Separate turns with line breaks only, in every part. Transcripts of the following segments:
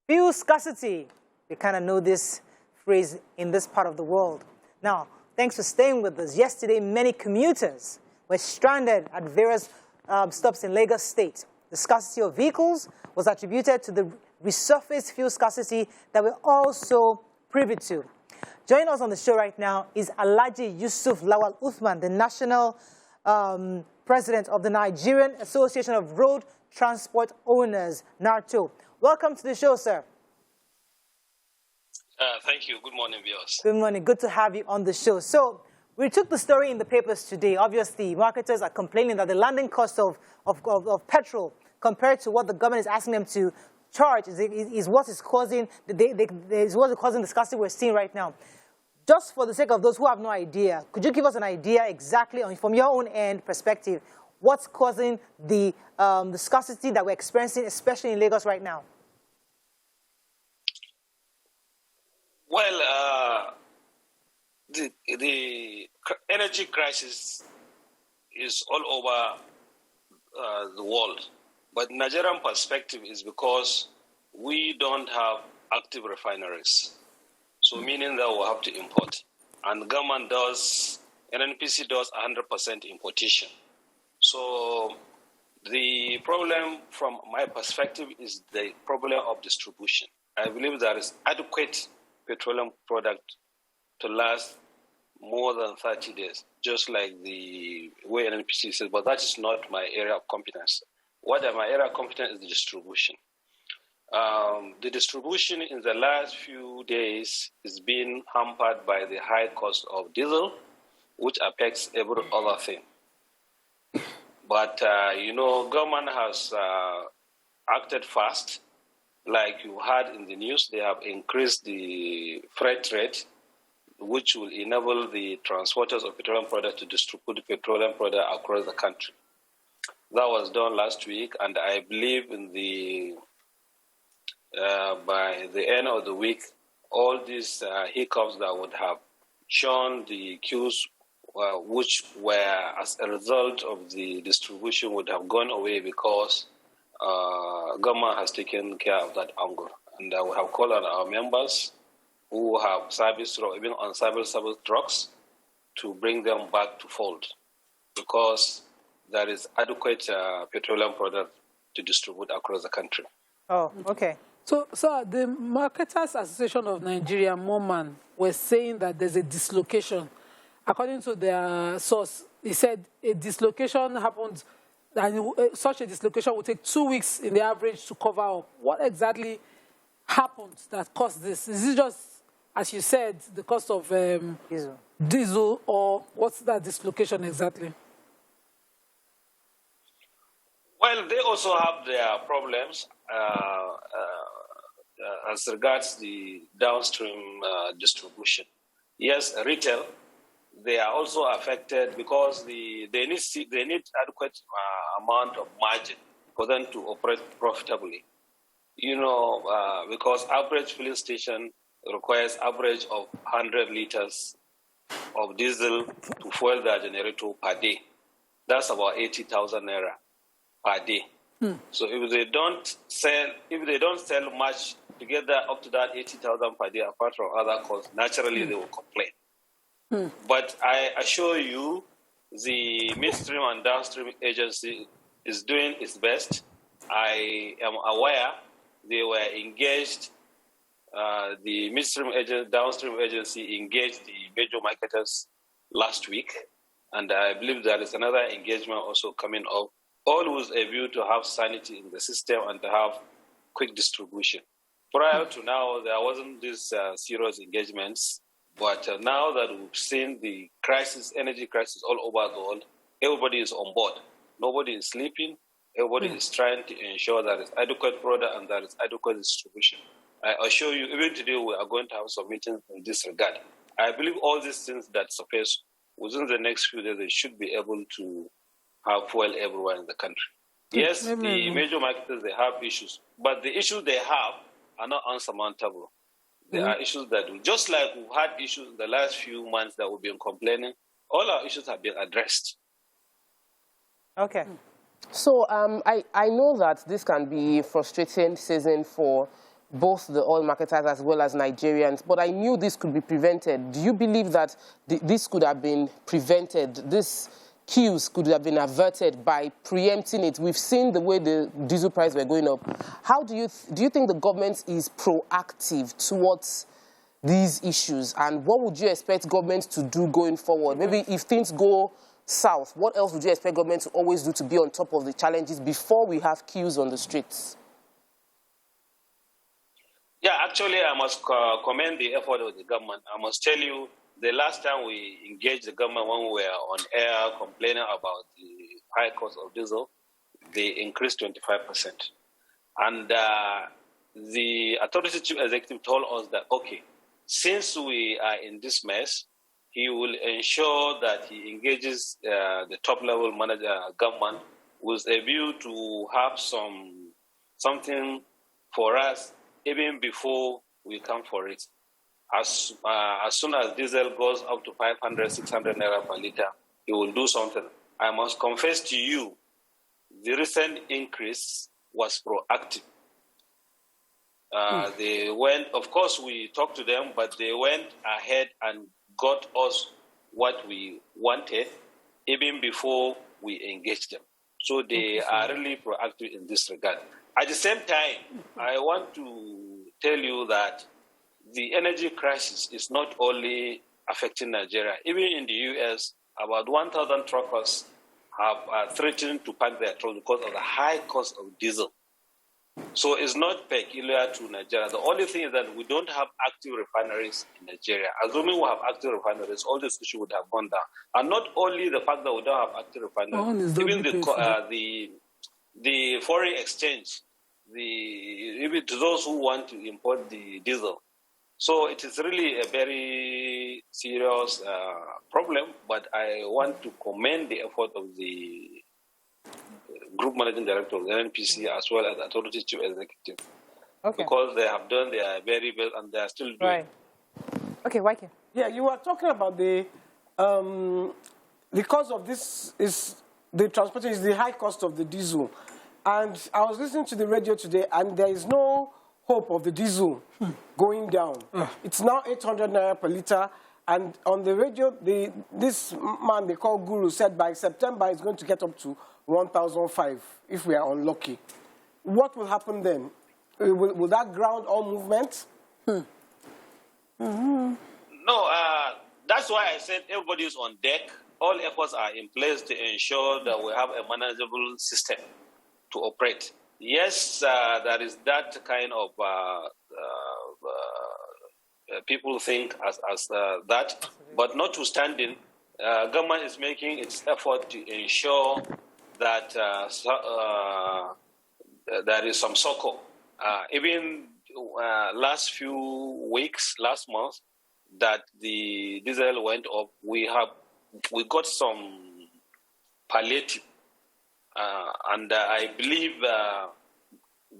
Fuel scarcity. We kind of know this phrase in this part of the world. Now, thanks for staying with us. Yesterday, many commuters were stranded at various stops in Lagos State. The scarcity of vehicles was attributed to the resurfaced fuel scarcity that we're also privy to. Joining us on the show right now is Alhaji Yusuf Othman, the national president of the Nigerian Association of Road Transport Owners, NARTO. Welcome to the show, sir.
Thank you. Good morning, viewers.
Good morning. Good to have you on the show. So, we took the story in the papers today. Obviously, marketers are complaining that the landing cost of petrol compared to what the government is asking them to charge is what is causing the scarcity we're seeing right now. Just for the sake of those who have no idea, could you give us an idea exactly from your own end perspective, what's causing the scarcity that we're experiencing, especially in Lagos right now?
Well, the energy crisis is all over the world. But Nigerian perspective is because we don't have active refineries. So meaning that we'll have to import. And the government does, NNPC does 100% importation. So the problem from my perspective is the problem of distribution. I believe there is adequate petroleum product to last more than 30 days, just like the way NNPC says, but that is not my area of competence. What my area of competence is the distribution. The distribution in the last few days is being hampered by the high cost of diesel, which affects every other thing. But, government has acted fast. Like you heard in the news, they have increased the freight rate, which will enable the transporters of petroleum products to distribute the petroleum product across the country. That was done last week, and I believe in by the end of the week, all these hiccups that would have shown the queues, which were as a result of the distribution, would have gone away because government has taken care of that angle. And we have called on our members who have service, or even on service trucks, to bring them back to fold, because there is adequate petroleum product to distribute across the country.
Oh, okay.
So, sir, the Marketers Association of Nigeria, MOMAN, was saying that there's a dislocation. According to their source, he said a dislocation happened, and such a dislocation would take 2 weeks in the average to cover up. What exactly happened that caused this? Is it just, as you said, the cost of diesel, or what's that dislocation exactly?
Well, they also have their problems as regards the downstream distribution. Yes, retail, they are also affected because they need adequate amount of margin for them to operate profitably. Because average filling station requires average of 100 liters of diesel to fuel their generator per day. That's about 80,000 naira per day. So if they don't sell much to get that up to that 80,000 per day, apart from other costs, naturally they will complain. But I assure you, the midstream and downstream agency is doing its best. I am aware they were engaged. The midstream agent, downstream agency engaged the major marketers last week, and I believe there is another engagement also coming up. Always a view to have sanity in the system and to have quick distribution. Prior to now, there wasn't these serious engagements, but now that we've seen the crisis, energy crisis all over the world, everybody is on board. Nobody is sleeping. Everybody is trying to ensure that there is adequate product and there is adequate distribution. I assure you, even today, we are going to have some meetings in this regard. I believe all these things that surface within the next few days, they should be able to have fuel everywhere in the country. Yes, the major marketers, they have issues, but the issues they have are not unsurmountable. There are issues that, just like we've had issues in the last few months that we've been complaining, all our issues have been addressed.
Okay.
So I know that this can be a frustrating season for both the oil marketers as well as Nigerians. But I knew this could be prevented. Do you believe that this could have been prevented? This queues could have been averted by preempting it? We've seen the way the diesel price were going up. How do you think the government is proactive towards these issues? And what would you expect government to do going forward? Maybe if things go south, what else would you expect government to always do to be on top of the challenges before we have queues on the streets?
Yeah, actually, I must commend the effort of the government. I must tell you, the last time we engaged the government when we were on air complaining about the high cost of diesel, they increased 25%. And the authority chief executive told us that, okay, since we are in this mess, he will ensure that he engages the top-level manager government with a view to have something for us even before we come for it. As soon as diesel goes up to 500, 600 naira per liter, he will do something. I must confess to you, the recent increase was proactive. They went, of course, we talked to them, but they went ahead and got us what we wanted even before we engaged them. So they are really proactive in this regard. At the same time, I want to tell you that the energy crisis is not only affecting Nigeria. Even in the U.S., about 1,000 truckers have threatened to park their trucks because of the high cost of diesel. So it's not peculiar to Nigeria. The only thing is that we don't have active refineries in Nigeria. Assuming we have active refineries, all this issue would have gone down. And not only the fact that we don't have active refineries, even the foreign exchange, even to those who want to import the diesel. So it is really a very serious problem, but I want to commend the effort of the Group Managing Director of the NNPC as well as Authority Chief Executive. Okay. Because they have done their very best and they are still doing.
Right. Okay, Waike.
Yeah, you were talking about the cause of this is the transportation is the high cost of the diesel. And I was listening to the radio today, and there is no hope of the diesel going down. It's now 800 naira per liter. And on the radio, this man they call Guru said by September it's going to get up to 1,005 if we are unlucky. What will happen then? Will that ground all movement?
No, that's why I said everybody is on deck. All efforts are in place to ensure that we have a manageable system to operate. Yes, there is that kind of people think as that, but notwithstanding, government is making its effort to ensure that there is some succor. Even last few weeks, last month, that the diesel went up, we got some palliative. And I believe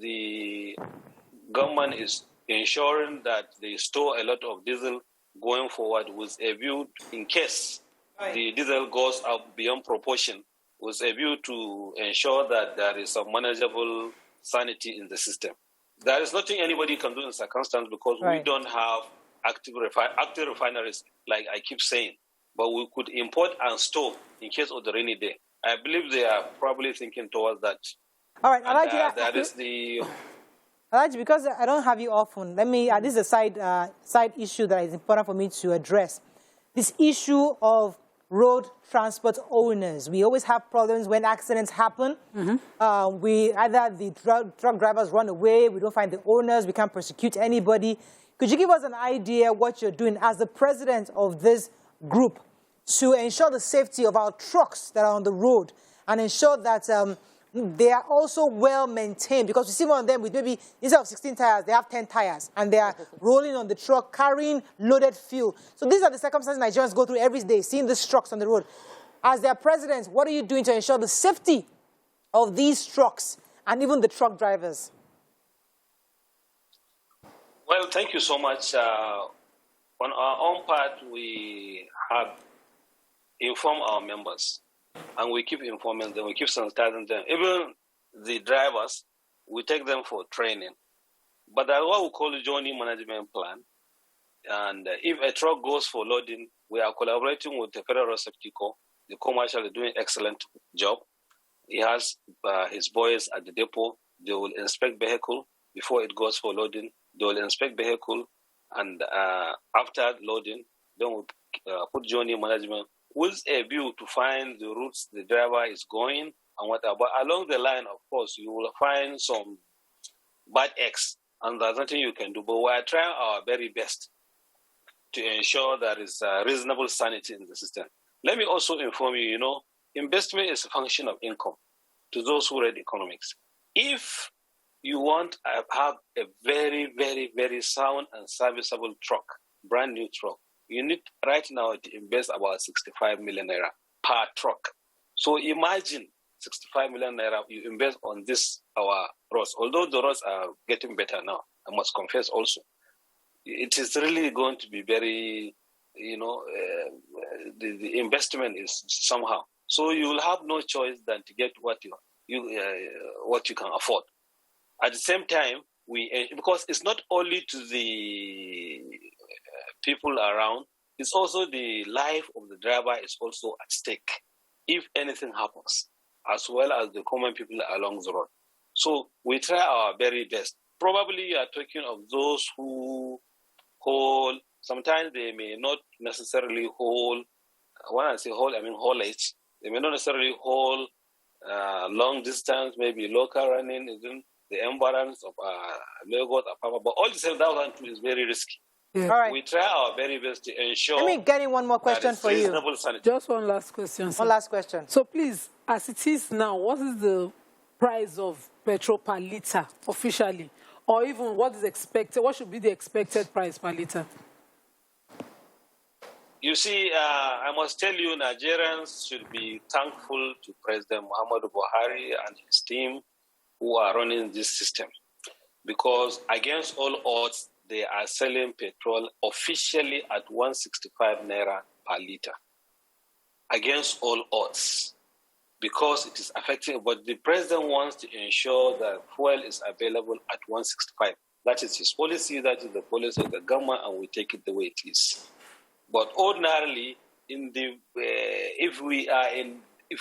the government is ensuring that they store a lot of diesel going forward with a view, in case the diesel goes up beyond proportion, with a view to ensure that there is some manageable sanity in the system. There is nothing anybody can do in circumstance because we don't have active refineries, like I keep saying. But we could import and store in case of the rainy day. I believe they are probably thinking towards that.
All right,
that is the...
Alhaji, because I don't have you often, let me, this is a side issue that is important for me to address. This issue of road transport owners. We always have problems when accidents happen. Either the truck drivers run away, we don't find the owners, we can't prosecute anybody. Could you give us an idea what you're doing as the president of this group to ensure the safety of our trucks that are on the road and ensure that they are also well maintained? Because we see one of them with maybe, instead of 16 tires, they have 10 tires, and they are rolling on the truck, carrying loaded fuel. So these are the circumstances Nigerians go through every day, seeing these trucks on the road. As their president, what are you doing to ensure the safety of these trucks and even the truck drivers?
Well, thank you so much. On our own part, we have informed our members, and we keep informing them, we keep sensitizing them. Even the drivers, we take them for training. But that's what we call a journey management plan. And if a truck goes for loading, we are collaborating with the Federal Safety Corps. The commercial is doing an excellent job. He has his boys at the depot. They will inspect vehicle before it goes for loading. They will inspect vehicle, and after loading, then we'll put journey management with a view to find the routes the driver is going and whatever. But along the line, of course, you will find some bad eggs, and there's nothing you can do. But we are trying our very best to ensure there is reasonable sanity in the system. Let me also inform you, investment is a function of income to those who read economics. If you want to have a very, very, very sound and serviceable truck, brand new truck, you need right now to invest about 65 million naira per truck. So imagine 65 million naira you invest on this, our roads. Although the roads are getting better now, I must confess also, it is really going to be very, the investment is somehow. So you will have no choice than to get what you can afford. At the same time, because it's not only to the people around, it's also the life of the driver is also at stake if anything happens, as well as the common people along the road. So we try our very best. Probably you are talking of those who hold, sometimes they may not necessarily hold, when I say hold, I mean haulage. They may not necessarily hold long distance, maybe local running, the environs of Lagos, but all the same, that is very risky.
Yeah.
All right.
We try our very best to ensure.
Let me get in one more question for you.
Sanity.
Just one last question, sir.
One last question.
So please, as it is now, what is the price of petrol per litre officially? Or even what is expected? What should be the expected price per litre?
You see, I must tell you, Nigerians should be thankful to President Muhammadu Buhari and his team who are running this system. Because against all odds, they are selling petrol officially at 165 naira per litre. Against all odds. Because it is affecting, but the president wants to ensure that fuel is available at 165. That is his policy, that is the policy of the government, and we take it the way it is. But ordinarily, if we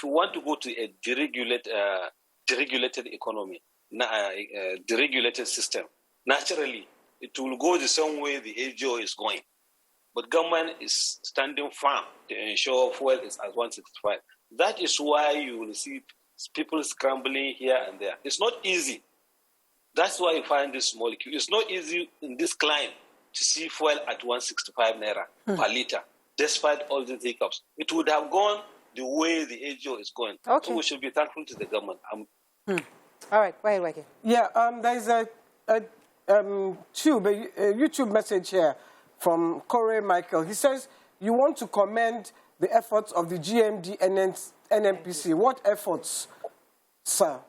want to go to a deregulated economy, deregulated system, naturally, it will go the same way the AGO is going. But government is standing firm to ensure fuel is at 165. That is why you will see people scrambling here and there. It's not easy. That's why you find this molecule. It's not easy in this climate to see fuel at 165 naira per litre, despite all the hiccups. It would have gone the way the AGO is going.
Okay.
So we should be thankful to the government.
All right, go ahead, Waki.
Yeah, there's a YouTube message here from Corey Michael. He says, you want to commend the efforts of the GMD NNPC. What efforts, sir?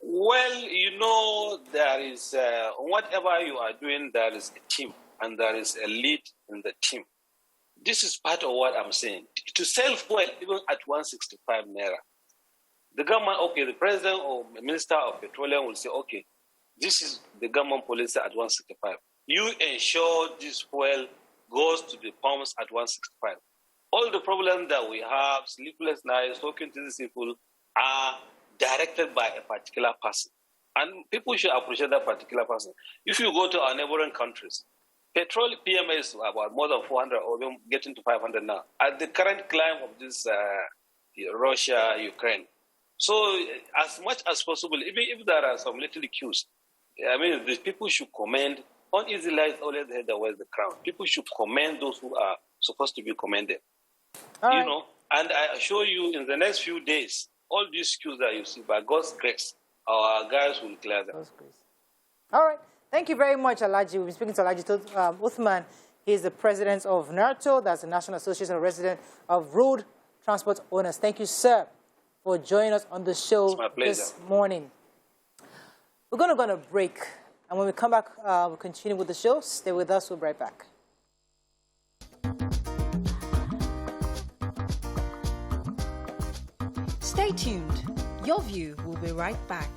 Well, there is, whatever you are doing, there is a team and there is a lead in the team. This is part of what I'm saying. To sell fuel, even at 165 naira, the government, the president or minister of petroleum will say, this is the government policy at 165. You ensure this fuel goes to the pumps at 165. All the problems that we have, sleepless nights, talking to these people, are directed by a particular person. And people should appreciate that particular person. If you go to our neighboring countries, petrol PMA is about more than 400 or even getting to 500 now. At the current climb of this Russia, Ukraine. So as much as possible, even if there are some little queues, the people should commend. Uneasy lies always head that wears the crown. People should commend those who are supposed to be commended.
All right.
And I assure you, in the next few days, all these queues that you see, by God's grace, our guys will clear them.
All right. Thank you very much, Alhaji. We've been speaking to Alhaji Othman. He is the president of NARTO, that's the National Association of Residents of Road Transport Owners. Thank you, sir, for joining us on the show this morning. We're going to go on a break. And when we come back, we'll continue with the show. Stay with us. We'll be right back.
Stay tuned. Your View will be right back.